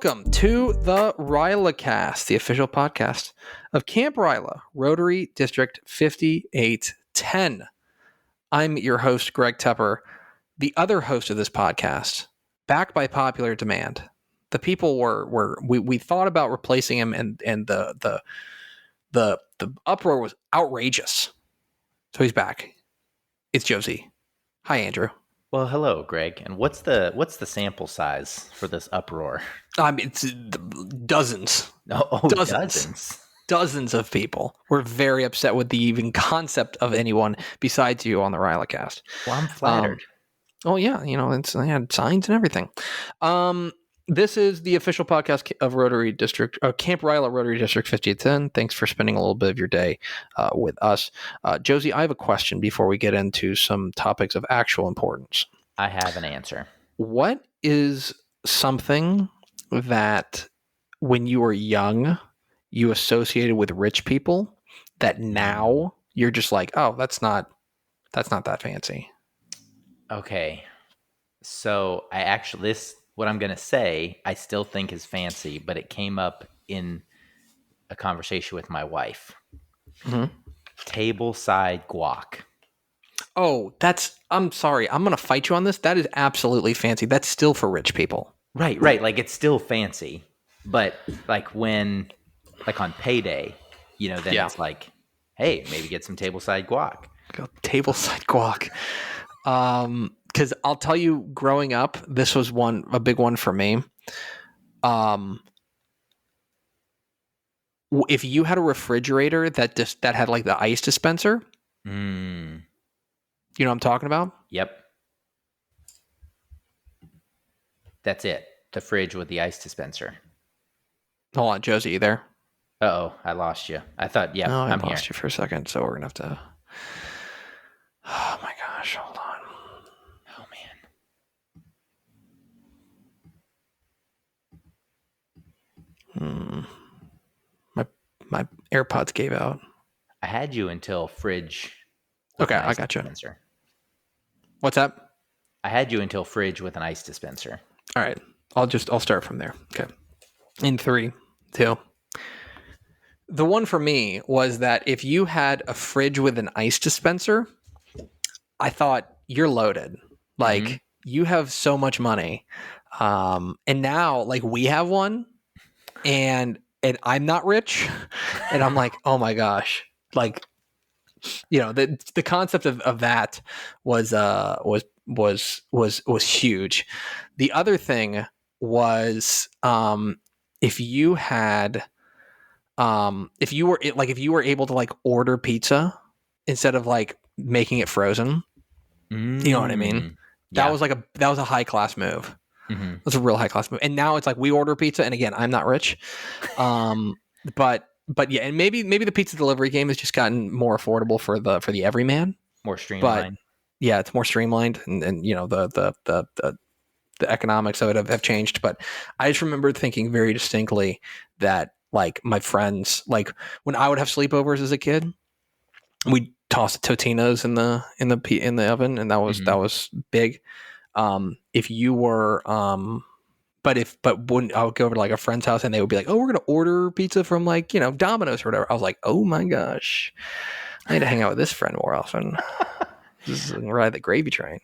Welcome to the RYLACast, the official podcast of Camp RYLA, Rotary District 5810. I'm your host, Greg Tepper, the other host of this podcast, back by popular demand. The people we thought about replacing him, and the uproar was outrageous. So he's back. It's Josey. Hi, Andrew. Well, hello, Greg. And what's the sample size for this uproar? It's dozens. Dozens of people were very upset with the even concept of anyone besides you on the RYLAcast. Well, I'm flattered. Oh yeah, they had signs and everything. This is the official podcast of Rotary District, Camp RYLA, Rotary District 5810. Thanks for spending a little bit of your day with us. Josey, I have a question before we get into some topics of actual importance. I have an answer. What is something that when you were young, you associated with rich people that now you're just like, oh, that's not that fancy? Okay. So what I'm going to say, I still think is fancy, but it came up in a conversation with my wife. Mm-hmm. Table side guac. Oh, I'm sorry. I'm going to fight you on this. That is absolutely fancy. That's still for rich people. Right. Like it's still fancy, but like on payday, it's like, hey, maybe get some table side guac. Table side guac. Because I'll tell you, growing up, this was a big one for me. If you had a refrigerator that had like the ice dispenser, you know what I'm talking about? Yep. That's it. The fridge with the ice dispenser. Hold on, Josey, you there? Uh-oh, I lost you. I thought, yeah, no, I'm I lost you for a second, so we're going to have to... Oh my gosh, hold on. Oh man. My AirPods gave out. I had you until fridge. Okay, I got you. What's that? I had you until fridge with an ice dispenser. All right. I'll start from there. Okay. In 3, 2. The one for me was that if you had a fridge with an ice dispenser, I thought you're loaded. Like you have so much money. And now like we have one and I'm not rich and I'm like, oh my gosh. Like, the concept of that was huge. The other thing was, if you were able to like order pizza instead of like making it frozen, you know what I mean? Yeah. That was a high class move. Mm-hmm. It was a real high class move. And now it's like we order pizza, and again, I'm not rich, but yeah, and maybe the pizza delivery game has just gotten more affordable for the everyman, more streamlined. But yeah, it's more streamlined, and the economics of it have changed. But I just remember thinking very distinctly that like my friends, like when I would have sleepovers as a kid, we'd toss Totinos in the oven, and that was big. If you were, but when I would go over to like a friend's house and they would be like, oh, we're going to order pizza from like, Domino's or whatever. I was like, oh my gosh, I need to hang out with this friend more often. This is ride the gravy train.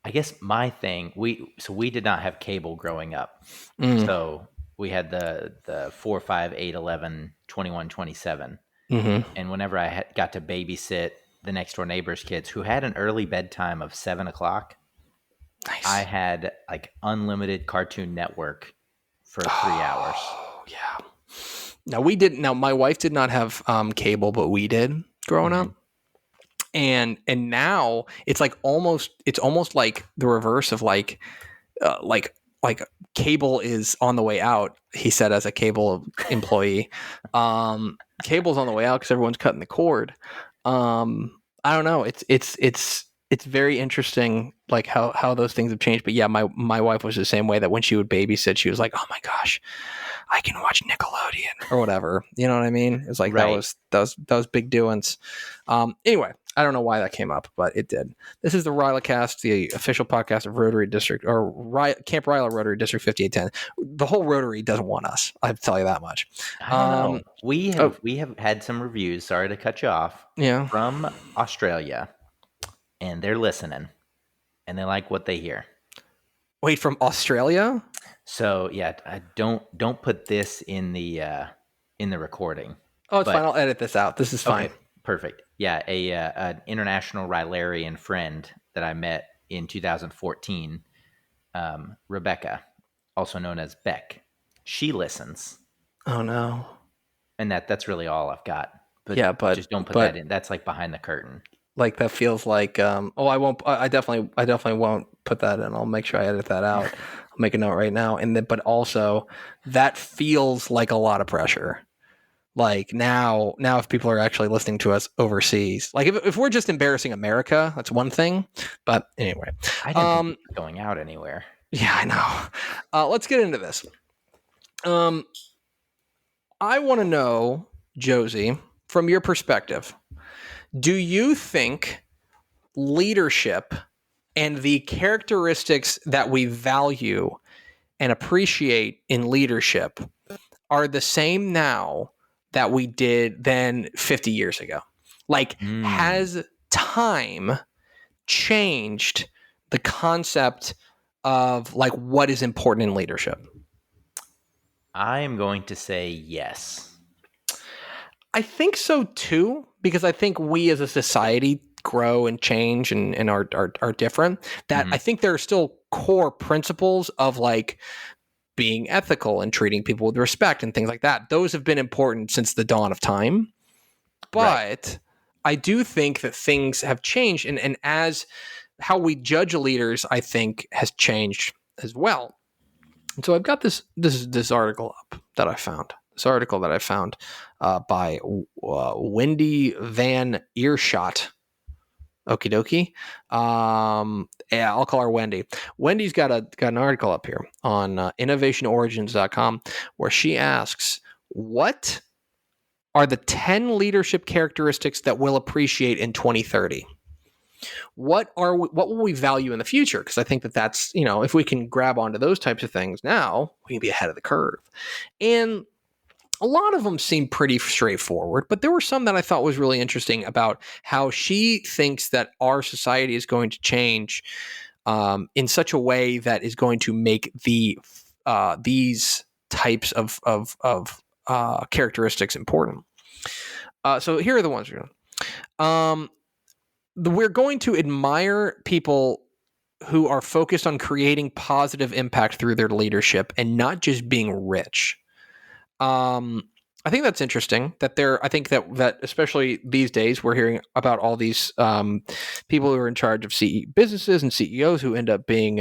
I guess my thing, we did not have cable growing up. So we had the 4, 5, 8, 11, 21, 27. And whenever I got to babysit the next door neighbor's kids who had an early bedtime of 7 o'clock, nice. I had like unlimited Cartoon Network for 3 hours. Yeah. Now we didn't. Now my wife did not have cable, but we did growing up. And now it's like almost like the reverse of like cable is on the way out. He said as a cable employee, cable's on the way out because everyone's cutting the cord. I don't know. It's very interesting, like how those things have changed. But yeah, my wife was the same way. That when she would babysit, she was like, "Oh my gosh, I can watch Nickelodeon or whatever. You know what I mean? It's like Right. that was big doings. Anyway, I don't know why that came up, but it did. This is the RYLAcast, the official podcast of Rotary District or Camp RYLA Rotary District 5810. The whole Rotary doesn't want us. I have to tell you that much. I don't know. We have had some reviews. Sorry to cut you off. Yeah. From Australia, and they're listening, and they like what they hear. Wait, from Australia? So yeah, don't put this in the recording. Oh, it's fine. I'll edit this out. This is fine. Okay, perfect. Yeah, an international Rylarian friend that I met in 2014, Rebecca, also known as Beck. She listens. Oh no. And that's really all I've got. But just don't put that in. That's like behind the curtain. Like that feels like I won't. I definitely won't put that in. I'll make sure I edit that out. I'll make a note right now. And then, but also that feels like a lot of pressure. Like now if people are actually listening to us overseas, like if we're just embarrassing America, that's one thing. But anyway, I didn't think it was going out anywhere. Yeah, I know. Let's get into this. I want to know, Josey, from your perspective, do you think leadership and the characteristics that we value and appreciate in leadership are the same now that we did then 50 years ago? Like, has time changed the concept of like what is important in leadership? I am going to say yes. I think so too, because I think we as a society grow and change and are different. That I think there are still core principles of like being ethical and treating people with respect and things like that. Those have been important since the dawn of time. But I do think that things have changed, and as how we judge leaders, I think, has changed as well. And so I've got this article up that I found. This article that I found by Wendy Van Earshot. Okie dokie. Yeah, I'll call her Wendy. Wendy's got an article up here on innovationorigins.com where she asks, what are the 10 leadership characteristics that we'll appreciate in 2030? What will we value in the future? Because I think that's, if we can grab onto those types of things now, we can be ahead of the curve. And a lot of them seem pretty straightforward, but there were some that I thought was really interesting about how she thinks that our society is going to change in such a way that is going to make these types of characteristics important. So here are the ones we're doing. We're going to admire people who are focused on creating positive impact through their leadership and not just being rich. I think that's interesting I think that especially these days, we're hearing about all these people who are in charge of businesses and CEOs who end up being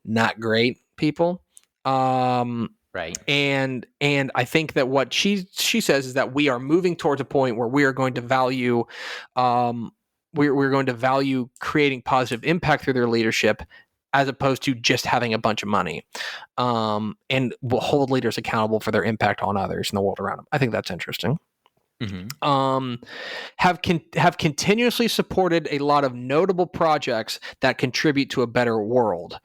not great people. Right. And I think that what she says is that we are moving towards a point where we are going to value we're going to value creating positive impact through their leadership as opposed to just having a bunch of money, and will hold leaders accountable for their impact on others in the world around them. I think that's interesting. Have continuously supported a lot of notable projects that contribute to a better world.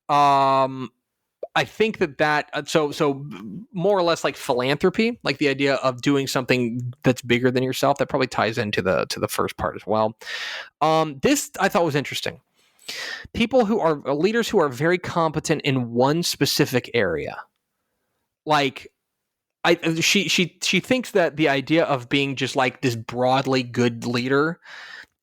I think that so more or less like philanthropy, like the idea of doing something that's bigger than yourself, that probably ties into the first part as well. This I thought was interesting. People who are leaders who are very competent in one specific area. Like she thinks that the idea of being just like this broadly good leader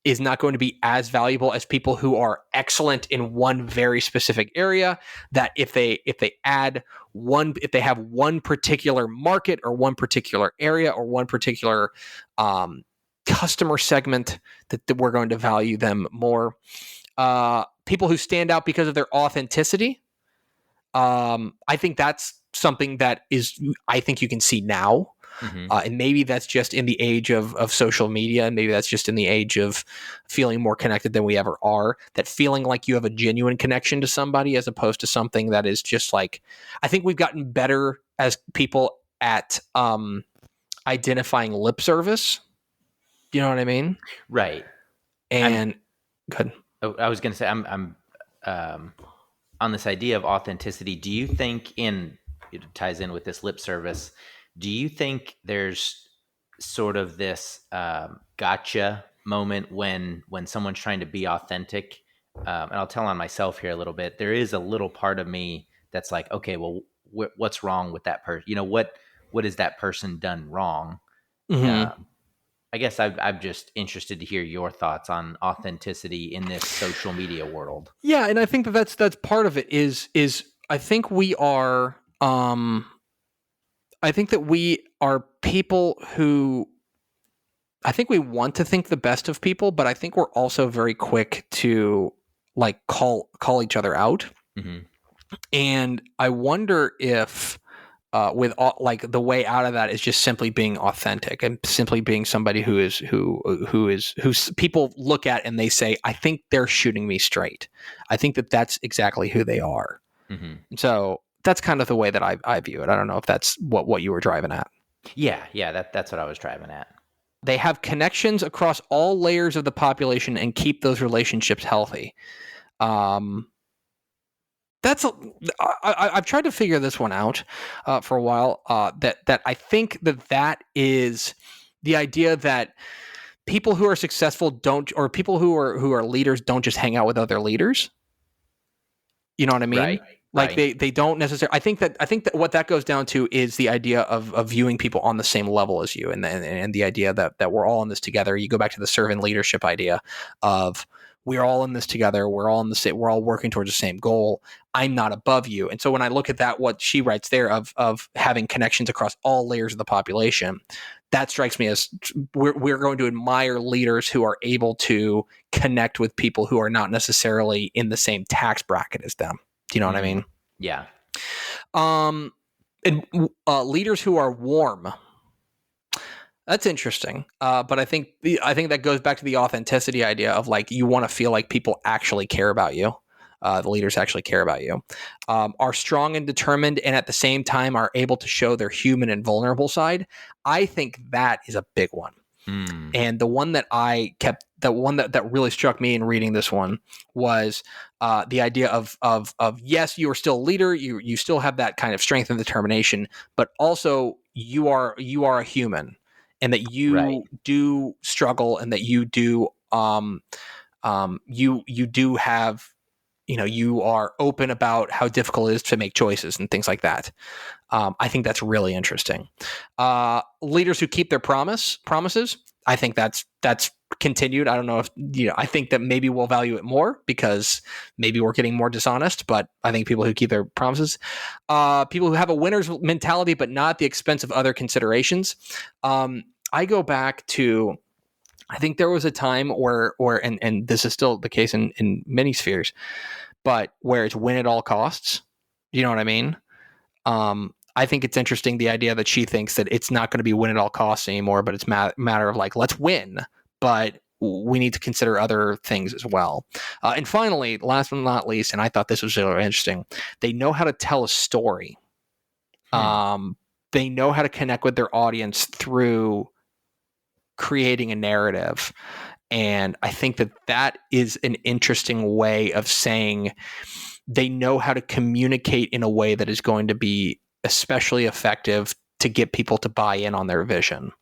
is not going to be as valuable as people who are excellent in one very specific area. That if they have one particular market or one particular area or one particular customer segment, that we're going to value them more. People who stand out because of their authenticity. I think that's something that I think you can see now. Mm-hmm. And maybe that's just in the age of social media. And maybe that's just in the age of feeling more connected than we ever are. That feeling like you have a genuine connection to somebody as opposed to something that is just like, I think we've gotten better as people at identifying lip service. You know what I mean? Right. And good. I was going to say, I'm on this idea of authenticity. Do you think it ties in with this lip service? Do you think there's sort of this gotcha moment when someone's trying to be authentic? And I'll tell on myself here a little bit. There is a little part of me that's like, okay, well, what's wrong with that person? You know, what has that person done wrong? Mm-hmm. I guess I'm just interested to hear your thoughts on authenticity in this social media world. Yeah, and I think that's part of it is I think we are I think that we are people who I think we want to think the best of people, but I think we're also very quick to like call each other out. Mm-hmm. And I wonder if with all, like the way out of that is just simply being authentic and simply being somebody who's people look at and they say, I think they're shooting me straight. I think that that's exactly who they are. Mm-hmm. So that's kind of the way that I view it. I don't know if that's what you were driving at. Yeah, that's what I was driving at. They have connections across all layers of the population and keep those relationships healthy. I've tried to figure this one out for a while. That I think that is the idea that people who are successful don't, or people who are leaders don't just hang out with other leaders. You know what I mean? Right. Like right. they don't necessarily. I think that what that goes down to is the idea of viewing people on the same level as you, and the idea that we're all in this together. You go back to the servant leadership idea of we're all in this together. We're all in the same. We're all working towards the same goal. I'm not above you. And so when I look at that, what she writes there of having connections across all layers of the population, that strikes me as we're going to admire leaders who are able to connect with people who are not necessarily in the same tax bracket as them. Do you know what I mean? Yeah. And leaders who are warm. That's interesting. But I think that goes back to the authenticity idea of like you want to feel like people actually care about you. The leaders actually care about you. Are strong and determined, and at the same time are able to show their human and vulnerable side. I think that is a big one. And the one that that really struck me in reading this one was the idea of yes, you are still a leader, you still have that kind of strength and determination, but also you are a human, and that you do struggle, and that you do you do have, you are open about how difficult it is to make choices and things like that. I think that's really interesting. Leaders who keep their promises. I think that's continued. I don't know if, I think that maybe we'll value it more because maybe we're getting more dishonest, but I think people who keep their promises, people who have a winner's mentality, but not at the expense of other considerations. I go back to, I think there was a time where and this is still the case in many spheres, but where it's win at all costs. You know what I mean? I think it's interesting, the idea that she thinks that it's not going to be win at all costs anymore, but it's matter of like, let's win, but we need to consider other things as well. And finally, last but not least, and I thought this was really interesting, they know how to tell a story. They know how to connect with their audience through creating a narrative. And I think that is an interesting way of saying they know how to communicate in a way that is going to be especially effective to get people to buy in on their vision.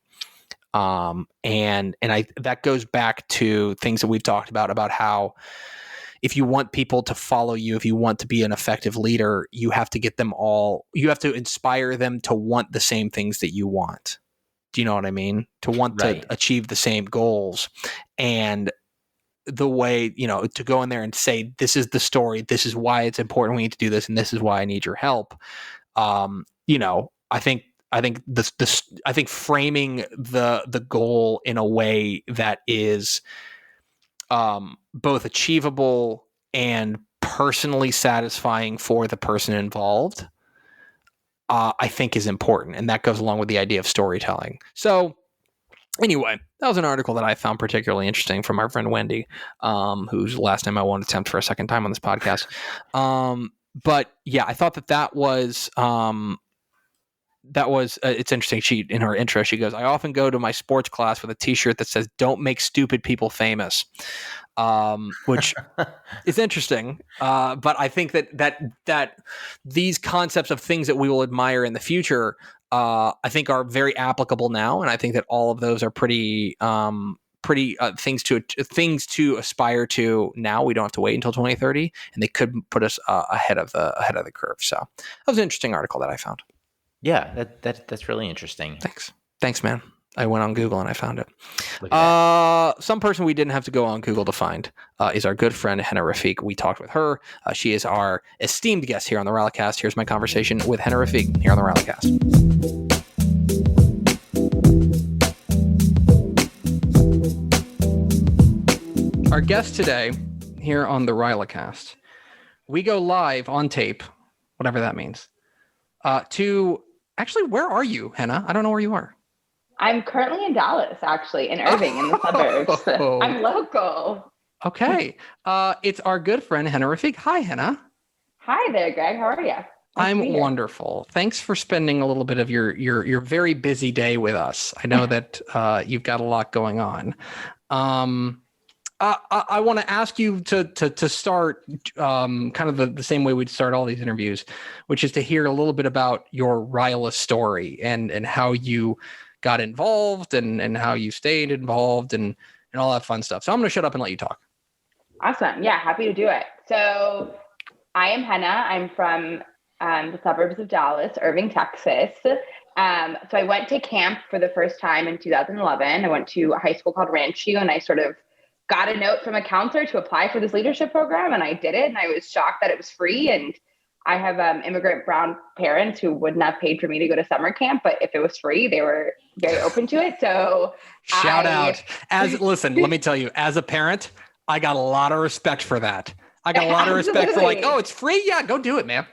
And that goes back to things that we've talked about how if you want people to follow you, if you want to be an effective leader, you have to you have to inspire them to want the same things that you want. Do you know what I mean? To want to achieve the same goals. And the way, to go in there and say, this is the story, this is why it's important, we need to do this, and this is why I need your help. I think framing the goal in a way that is both achievable and personally satisfying for the person involved I think is important. And that goes along with the idea of storytelling. So anyway, that was an article that I found particularly interesting from our friend Wendy, who's the last time I won't attempt for a second time on this podcast. But yeah, I thought that was it's interesting. She, in her intro, she goes, "I often go to my sports class with a T-shirt that says, 'Don't make stupid people famous,'" which is interesting. But I think that these concepts of things that we will admire in the future, I think are very applicable now, and I think that all of those are pretty things to aspire to now. We don't have to wait until 2030, and they could put us ahead of the curve. So that was an interesting article that I found. Yeah, that's really interesting. Thanks, man. I went on Google and I found it. Some person we didn't have to go on Google to find is our good friend Hena Rafiq. We talked with her. She is our esteemed guest here on the RYLACast. Here's my conversation with Hena Rafiq here on the RYLACast. Our guest today here on the RYLACast, we go live on tape, whatever that means, to... Actually, where are you, Hena? I don't know where you are. I'm currently in Dallas, actually, in Irving, in the suburbs. I'm local. Okay. It's our good friend, Hena Rafiq. Hi, Hena. Hi there, Greg. How are you? I'm wonderful. Thanks for spending a little bit of your very busy day with us. I know that you've got a lot going on. I want to ask you to start kind of the same way we'd start all these interviews, which is to hear a little bit about your RYLA story and how you got involved and how you stayed involved and all that fun stuff. So I'm going to shut up and let you talk. Awesome. Yeah, happy to do it. So I am Hena. I'm from the suburbs of Dallas, Irving, Texas. So I went to camp for the first time in 2011. I went to a high school called Rancho, and I sort of got a note from a counselor to apply for this leadership program, and I did it, and I was shocked that it was free. And I have immigrant brown parents who wouldn't have paid for me to go to summer camp, but if it was free, they were very open to it. So shout out. Listen, let me tell you, as a parent, I got a lot of respect for that. I got a lot of respect for oh, it's free. Yeah, go do it, man.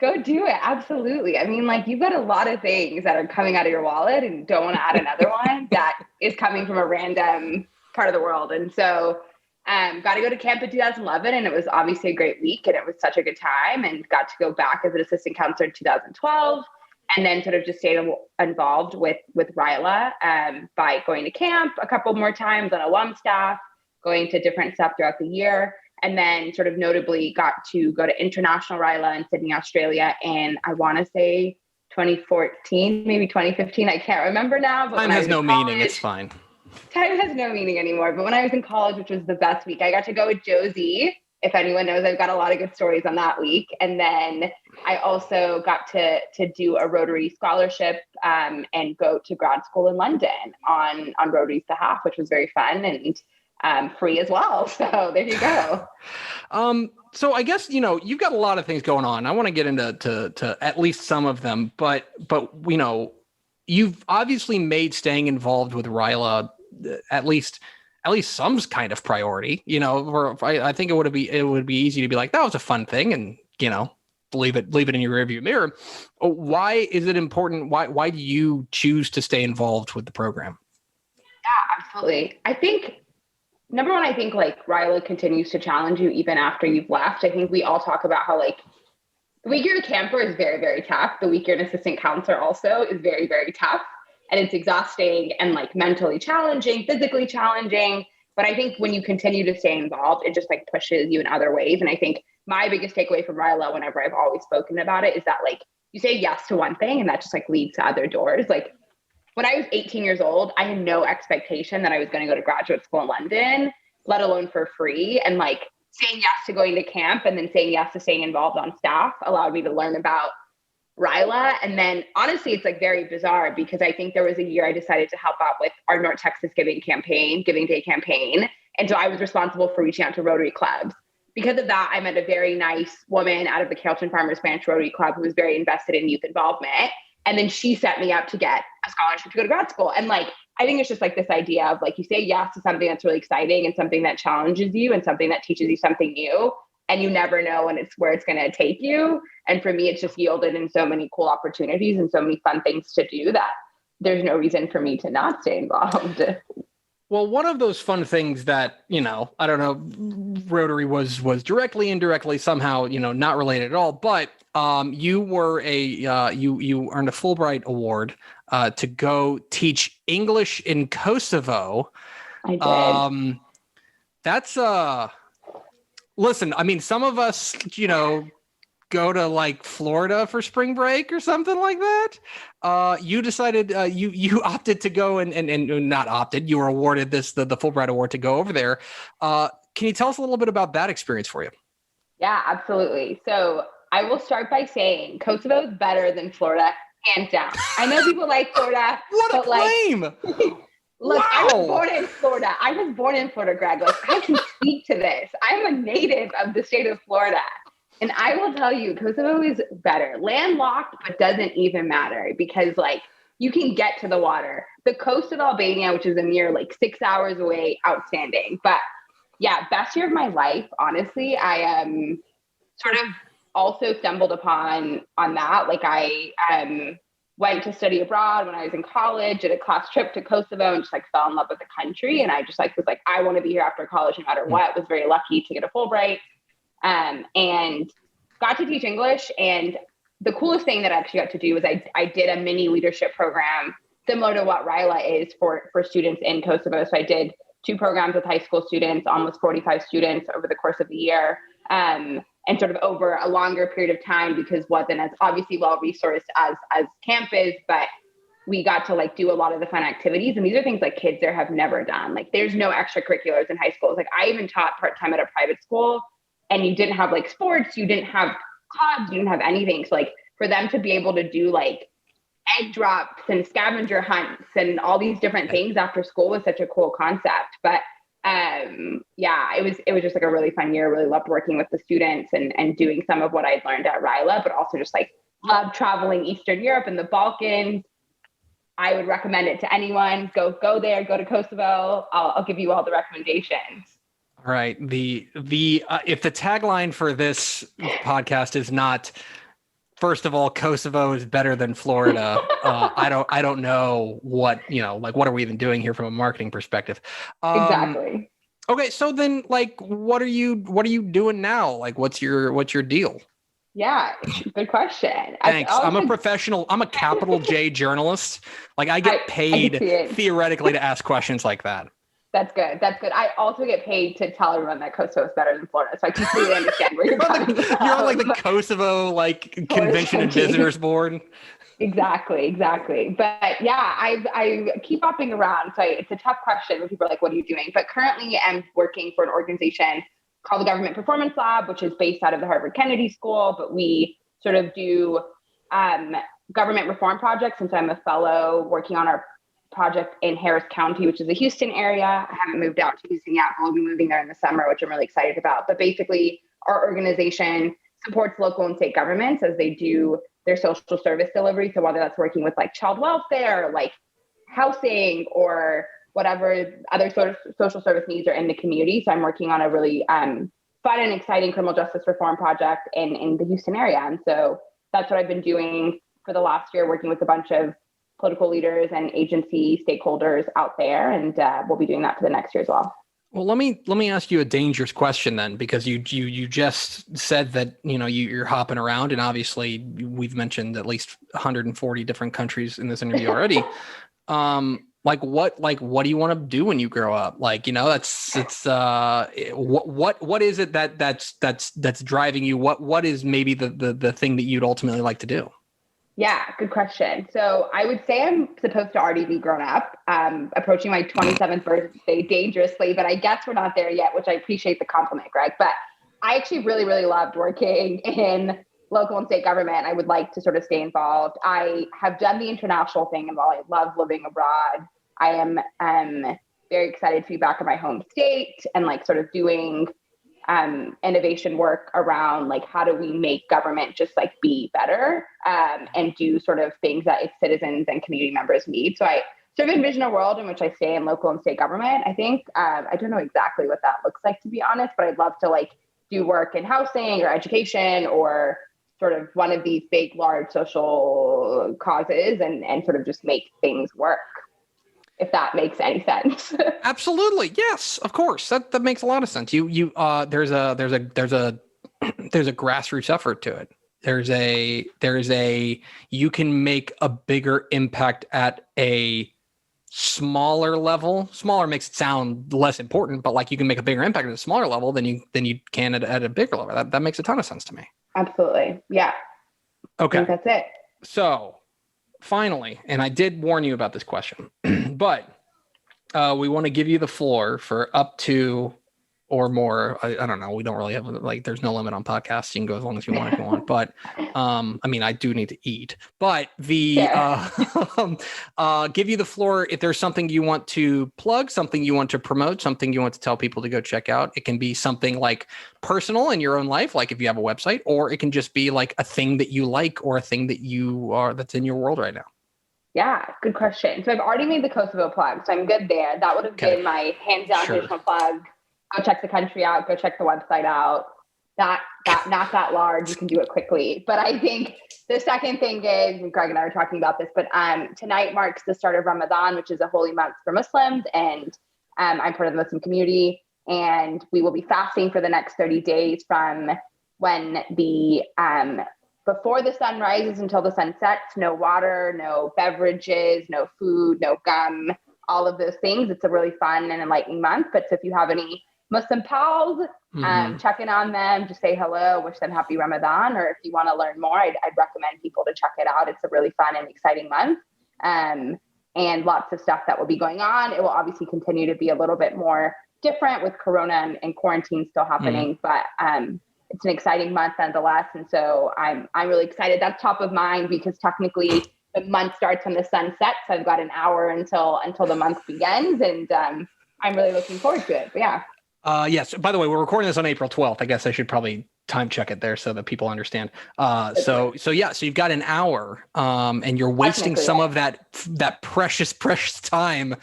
Go do it. Absolutely. I mean, you've got a lot of things that are coming out of your wallet and don't want to add another one that is coming from a random part of the world. And so got to go to camp in 2011, and it was obviously a great week, and it was such a good time, and got to go back as an assistant counselor in 2012, and then sort of just stayed involved with RYLA by going to camp a couple more times on alum staff, going to different stuff throughout the year, and then sort of notably got to go to international RYLA in Sydney, Australia, and I want to say 2014, maybe 2015. I can't remember now. But time has no meaning. It's fine. Time has no meaning anymore. But when I was in college, which was the best week, I got to go with Josey. If anyone knows, I've got a lot of good stories on that week. And then I also got to do a Rotary scholarship and go to grad school in London on Rotary's behalf, which was very fun and free as well. So there you go. So I guess, you've got a lot of things going on. I want to get into to at least some of them, but you've obviously made staying involved with RYLA at least some kind of priority. I think it would be easy to be like, that was a fun thing, and leave it in your rearview mirror. Why is it important? Why do you choose to stay involved with the program? Yeah, absolutely. I think number one, RYLA continues to challenge you even after you've left. I think we all talk about how the week you're a camper is very, very tough. The week you're an assistant counselor also is very, very tough. And it's exhausting and mentally challenging, physically challenging. But I think when you continue to stay involved, it just pushes you in other ways. And I think my biggest takeaway from RYLA, whenever I've always spoken about it, is that you say yes to one thing and that just leads to other doors. When I was 18 years old, I had no expectation that I was going to go to graduate school in London, let alone for free. And saying yes to going to camp and then saying yes to staying involved on staff allowed me to learn about RYLA. And then honestly, it's very bizarre because I think there was a year I decided to help out with our North Texas Giving Day campaign. And so I was responsible for reaching out to Rotary clubs. Because of that, I met a very nice woman out of the Carrollton Farmers Branch Rotary Club who was very invested in youth involvement. And then she set me up to get a scholarship to go to grad school. And I think it's just this idea of you say yes to something that's really exciting and something that challenges you and something that teaches you something new. and you never know when it's where it's going to take you. And for me, it's just yielded in so many cool opportunities and so many fun things to do that there's no reason for me to not stay involved. Well, one of those fun things that, I don't know, Rotary was directly, indirectly, somehow, not related at all, but you were you earned a Fulbright award to go teach English in Kosovo. I did. That's listen, I mean, some of us, go to like Florida for spring break or something like that. You decided you opted to go and not opted, you were awarded the Fulbright award to go over there. Can you tell us a little bit about that experience for you? Yeah, absolutely. So I will start by saying Kosovo is better than Florida, hands down. I know people like Florida. What a claim! Look, wow. I was born in Florida, Greg. Like, I can speak to this. I'm a native of the state of Florida. And I will tell you, Kosovo is better. Landlocked, but doesn't even matter because, like, you can get to the water. The coast of Albania, which is a mere, 6 hours away, outstanding. But, yeah, best year of my life, honestly. I sort of also stumbled upon on that. Like, I went to study abroad when I was in college, did a class trip to Kosovo, and just, fell in love with the country. And I just, was like, I want to be here after college no matter what. Was very lucky to get a Fulbright. And got to teach English. And the coolest thing that I actually got to do was I did a mini leadership program similar to what RYLA is for students in Kosovo. So I did 2 programs with high school students, almost 45 students over the course of the year, and sort of over a longer period of time because wasn't as obviously well-resourced as camp is, but we got to do a lot of the fun activities. And these are things kids there have never done. There's no extracurriculars in high schools. I even taught part-time at a private school. And you didn't have sports, you didn't have clubs, you didn't have anything. So for them to be able to do egg drops and scavenger hunts and all these different things after school was such a cool concept. But yeah, it was just a really fun year. Really loved working with the students and doing some of what I'd learned at RYLA, but also just loved traveling Eastern Europe and the Balkans. I would recommend it to anyone. Go there, go to Kosovo. I'll give you all the recommendations. All right. The if the tagline for this podcast is not, first of all, Kosovo is better than Florida, I don't know what, what are we even doing here from a marketing perspective? Exactly. Okay. So then what are you doing now? What's your deal? Yeah, good question. Thanks. I'm a professional. I'm a capital J journalist. I get paid theoretically to ask questions like that. That's good. I also get paid to tell everyone that Kosovo is better than Florida. So I completely understand where you're coming from. You're on the Kosovo Convention and Visitors Board. Exactly. But yeah, I keep hopping around. So it's a tough question when people are like, what are you doing? But currently I'm working for an organization called the Government Performance Lab, which is based out of the Harvard Kennedy School. But we sort of do government reform projects. And so I'm a fellow working on our project in Harris County, which is the Houston area. I haven't moved out to Houston yet, but we'll be moving there in the summer, which I'm really excited about. But basically, our organization supports local and state governments as they do their social service delivery. So whether that's working with child welfare, housing, or whatever other sort of social service needs are in the community. So I'm working on a really fun and exciting criminal justice reform project in the Houston area. And so that's what I've been doing for the last year, working with a bunch of political leaders and agency stakeholders out there. And we'll be doing that for the next year as well. Well, let me ask you a dangerous question then, because you just said that, you're hopping around, and obviously we've mentioned at least 140 different countries in this interview already. What do you want to do when you grow up? What is it that's driving you? What is maybe the thing that you'd ultimately like to do? Yeah, good question. So I would say I'm supposed to already be grown up, approaching my 27th birthday dangerously, but I guess we're not there yet, which I appreciate the compliment, Greg. But I actually really, really loved working in local and state government. I would like to sort of stay involved. I have done the international thing, and while I love living abroad, I am very excited to be back in my home state and sort of doing innovation work around how do we make government just be better and do sort of things that its citizens and community members need. So I sort of envision a world in which I stay in local and state government. I think I don't know exactly what that looks like, to be honest, but I'd love to do work in housing or education or sort of one of these big, large social causes and sort of just make things work, if that makes any sense. Absolutely. Yes, of course. That makes a lot of sense. There's a grassroots effort to it. There's a you can make a bigger impact at a smaller level. Smaller makes it sound less important, but like you can make a bigger impact at a smaller level than you can at a bigger level. That makes a ton of sense to me. Absolutely. Yeah. Okay. I think that's it. So finally, and I did warn you about this question, but we want to give you the floor for up to or more. I don't know. We don't really have there's no limit on podcasts. You can go as long as you want if you want. But I mean, I do need to eat. But give you the floor if there's something you want to plug, something you want to promote, something you want to tell people to go check out. It can be something like personal in your own life, like if you have a website, or it can just be like a thing that you like or a thing that that's in your world right now. Yeah, good question. So I've already made the Kosovo plug, so I'm good there. That would have been my hands-down traditional plug. Go check the country out. Go check the website out. That not that large. You can do it quickly. But I think the second thing is, and Greg and I were talking about this, but tonight marks the start of Ramadan, which is a holy month for Muslims, and I'm part of the Muslim community, and we will be fasting for the next 30 days from when the before the sun rises until the sun sets. No water, no beverages, no food, no gum, all of those things. It's a really fun and enlightening month. But so if you have any Muslim pals, check in on them, just say hello, wish them happy Ramadan. Or if you want to learn more, I'd recommend people to check it out. It's a really fun and exciting month. And lots of stuff that will be going on. It will obviously continue to be a little bit more different with Corona and quarantine still happening, but it's an exciting month nonetheless. And so I'm really excited. That's top of mind because technically the month starts when the sun sets. So I've got an hour until the month begins, and I'm really looking forward to it. But yeah. Yes. By the way, we're recording this on April 12th. I guess I should probably time check it there so that people understand. So you've got an hour, and you're wasting some of that precious time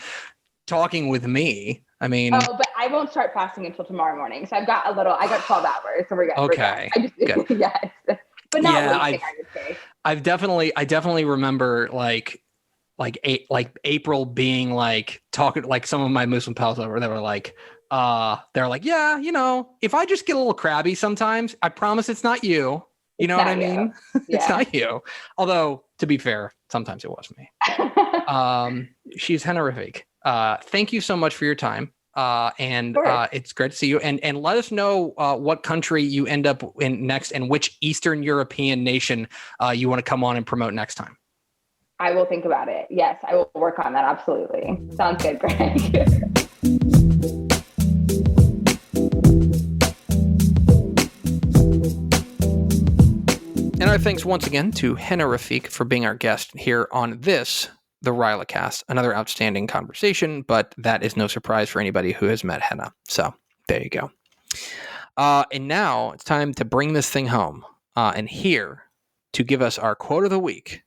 talking with me. I mean, but I won't start fasting until tomorrow morning. So I got 12 hours. So we're good. Okay. Good. Yes. But not wasting, I would say. I definitely remember like April being like talking, like some of my Muslim pals over, they were like, yeah, if I just get a little crabby sometimes, I promise it's not you. You know what I mean? It's not you. Although, to be fair, sometimes it was me. She's Hena Rafiq. Thank you so much for your time. And it's great to see you. And let us know what country you end up in next and which Eastern European nation you want to come on and promote next time. I will think about it. Yes, I will work on that. Absolutely. Sounds good, Greg. And our thanks once again to Hena Rafiq for being our guest here on the RYLACast. Another outstanding conversation, but that is no surprise for anybody who has met Hena. So there you go. And now it's time to bring this thing home. And here to give us our quote of the week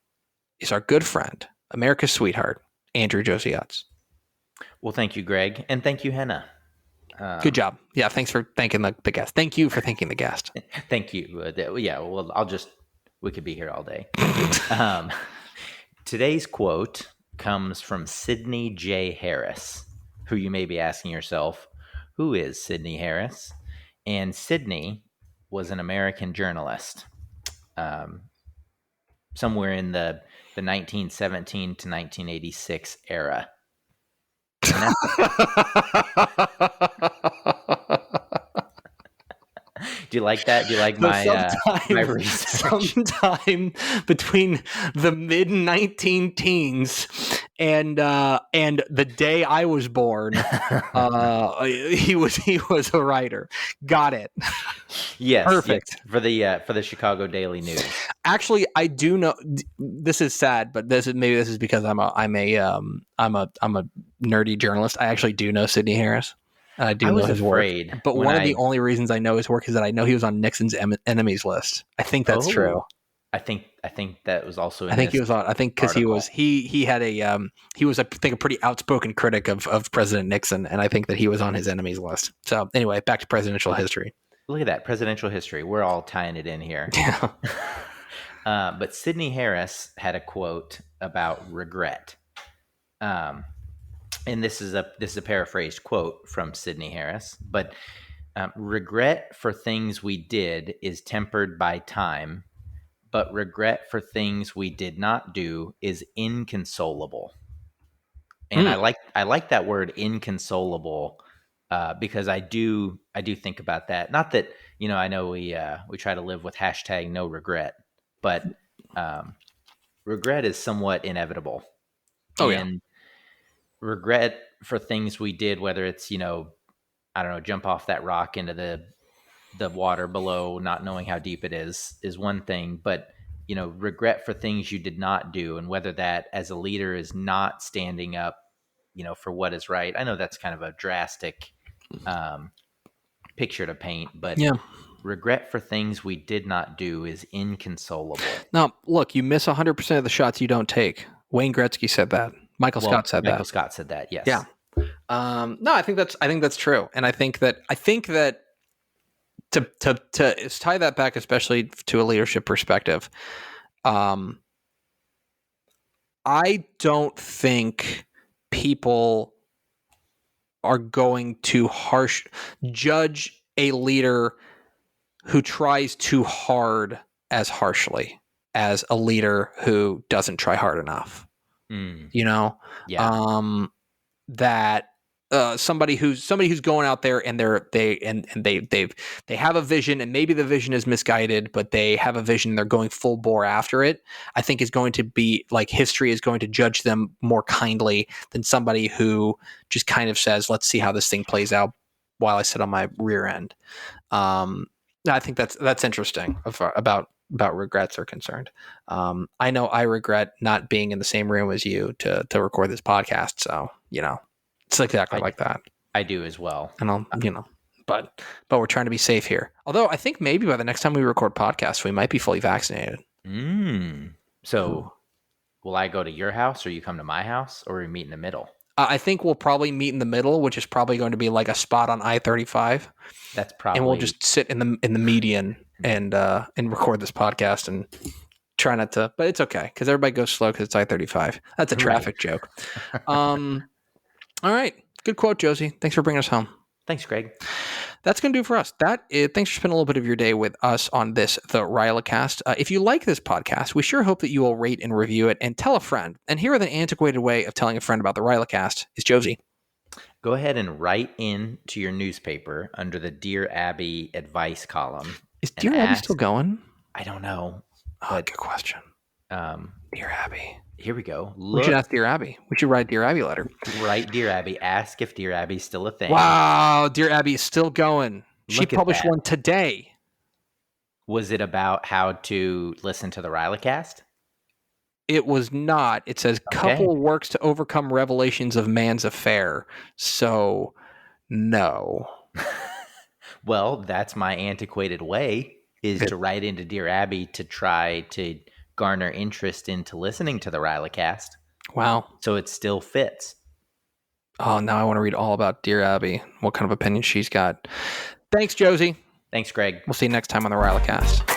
is our good friend, America's sweetheart, Andrew Josey. Well, thank you, Greg. And thank you, Hena. Good job. Yeah, thanks for thanking the guest. Thank you for thanking the guest. Thank you. Well, we could be here all day. Today's quote comes from Sidney J. Harris, who you may be asking yourself, who is Sidney Harris? And Sidney was an American journalist, somewhere in the 1917 to 1986 era. Do you like that? Do you like my research? Sometime between the mid 19-teens and the day I was born, he was a writer. Got it. Yes, perfect. Yes, for the Chicago Daily News. Actually, I do know. This is sad, but this is because I'm a nerdy journalist. I actually do know Sidney Harris. I know his work. But one of the only reasons I know his work is that I know he was on Nixon's enemies list. I think that's true. I think that was also. I think he was on. I think because he was a pretty outspoken critic of President Nixon, and I think that he was on his enemies list. So anyway, back to presidential history. Look at that, presidential history. We're all tying it in here. Yeah. But Sidney Harris had a quote about regret. And this is a paraphrased quote from Sidney Harris, but regret for things we did is tempered by time, but regret for things we did not do is inconsolable. And I like that word inconsolable because I do think about that. Not that, I know we try to live with hashtag no regret, but regret is somewhat inevitable. Oh, and regret for things we did, whether it's, I don't know, jump off that rock into the water below, not knowing how deep it is one thing. But, regret for things you did not do, and whether that as a leader is not standing up, for what is right. I know that's kind of a drastic picture to paint, but regret for things we did not do is inconsolable. Now, look, you miss 100% of the shots you don't take. Wayne Gretzky said that. Michael Scott said that. Michael Scott said that. Yes. Yeah. No, I think that's true, and I think that to tie that back, especially to a leadership perspective, I don't think people are going to judge a leader who tries too hard as harshly as a leader who doesn't try hard enough. Yeah. That somebody who's going out there and they have a vision, and maybe the vision is misguided, but they have a vision and they're going full bore after it, I think is going to be like, history is going to judge them more kindly than somebody who just kind of says, let's see how this thing plays out while I sit on my rear end. I think that's interesting about regrets are concerned. I know I regret not being in the same room as you to record this podcast. So, it's exactly like that. I do as well. And but we're trying to be safe here. Although I think maybe by the next time we record podcasts, we might be fully vaccinated. So will I go to your house, or you come to my house, or we meet in the middle? I think we'll probably meet in the middle, which is probably going to be like a spot on I-35. That's probably, and we'll just sit in the median and record this podcast and try not to. But it's okay because everybody goes slow because it's I-35. That's a traffic joke. All right, good quote, Josey. Thanks for bringing us home. Thanks, Greg. That's going to do it for us. Thanks for spending a little bit of your day with us on the RYLAcast. If you like this podcast, we sure hope that you will rate and review it and tell a friend. And here are the antiquated way of telling a friend about the RYLAcast is Josey. Go ahead and write in to your newspaper under the Dear Abby advice column. Is Dear Abby still going? I don't know. Good question. Dear Abby. Here we go. We should ask Dear Abby. We should write Dear Abby letter. Write Dear Abby. Ask if Dear Abby's still a thing. Wow, Dear Abby is still going. She published one today. Was it about how to listen to the RYLAcast? It was not. It says couple works to overcome revelations of man's affair. So, no. Well, that's my antiquated way, is to write into Dear Abby to try to garner interest into listening to the RYLAcast. Wow. So it still fits. Oh, now I want to read all about Dear Abby, what kind of opinion she's got. Thanks, Josey. Thanks, Greg. We'll see you next time on the RYLAcast.